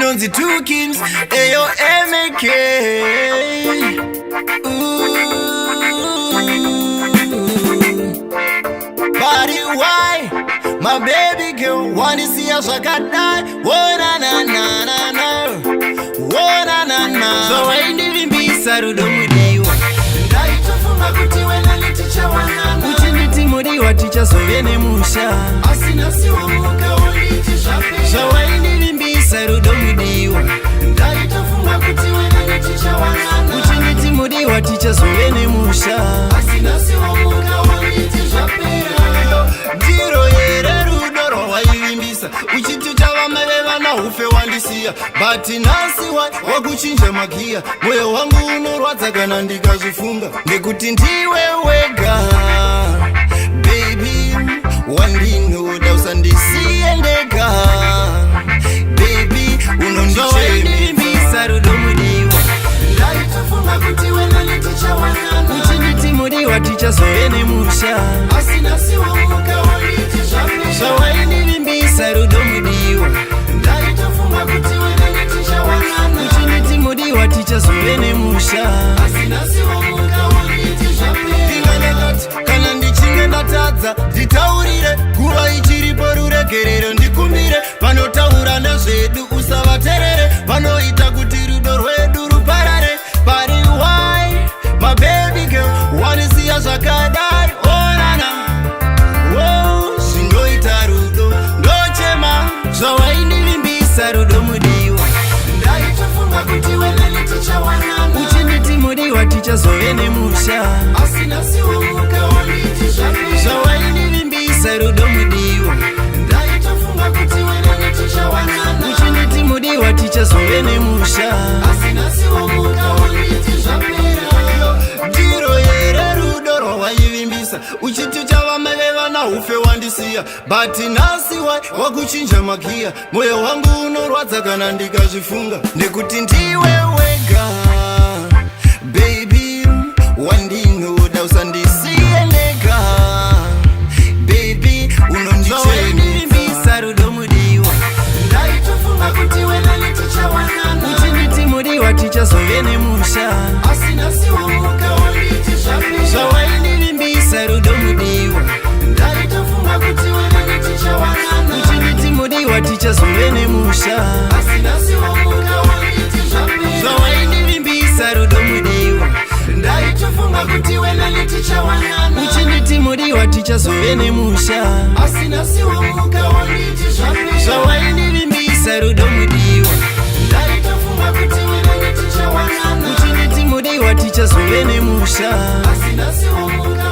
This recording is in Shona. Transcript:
inonzi two Kims eyo MK. Body why my baby girl wanna see us zvakadai. Oh na na na na na, oh na na na. So waindivimbisa rudo mudiwa, ndaitofunga kuti wena netichawanana. Uchinditi mudiwa tichazove nemusha, asina siwo muka wonditi zvapera. So waindivimbisa rudo mudiwa, ndaitofunga kuti wena netichawanana. Uchinditi mudiwa tichazove nemusha, asina siwo muka wonditi zvapera. Ndiro yere rudo rwawaivimbisa, uchiti uchavameveva naufe wandisiya. But nasi wakuchinja magiya, moyo wangu unorwadza kana ndikazvifunga, nekuti ndiwe wega baby wandinoda, usandisiye ndega baby unondichembisa rudo mudiwa. Ndaitofunga kuti wena netichawanana. Uchinditi mudiwa tichazove nemusha, asina siwo muka wonditi zvapera. Zvawaindivimbisa rudo mudiwa, ndaitofunga kuti wena netichawanana. Uchinditi mudiwa tichazove nemusha, asina siwo muka wonditi zvapera. Ndinganekati kana ndichinge ndatadza nditaurire, nguva ichiripo ruregerero ndikumbire. Vanotaura nezvedu usavaterere, vanoita kuti rudo rwedu ruparare. But why my baby girl wanna see us zvakadai. Oh nana, oh zvinoita rudo ndochema. Zvawaindivimbisa rudo mudiwa, ndaitofunga kuti wena netichawanana. Uchinditi mudiwa tichazove nemusha, asina siwo muka wonditi zvapera. Zvawaindivimbisa rudo mudiwa, ndaitofunga kuti wena netichawanana. Uchinditi mudiwa tichazove nemusha, asina siwo muka wonditi zvapera. Ndiro yere rudo rwawaivimbisa, uchiti uchavameveva naufe wandisiya. But nasi wakuchinja magiya, moyo wangu unorwadza kana ndikazvifunga, nekuti ndiwe wega baby wandinoda, usandisiye ndega baby unondichembisa rudo mudiwa. Ndaitofunga kuti wena netichawanana. Uchinditi mudiwa tichazove nemusha, asina siwo muka wonditi zvapera. Zvawaindivimbisa rudo mudiwa, ndaitofunga kuti wena netichawanana. Uchinditi mudiwa tichazove nemusha, asina siwo muka wonditi zvapera. Zvawaindivimbisa rudo mudiwa, ndaitofunga kuti wena netichawanana. Uchinditi mudiwa tichazove nemusha, asina siwo muka wonditi zvapera. Zvawaindivimbisa rudo mudiwa, ndaitofunga kuti wena netichawanana. Uchinditi mudiwa tichazove nemusha, asina siwo muka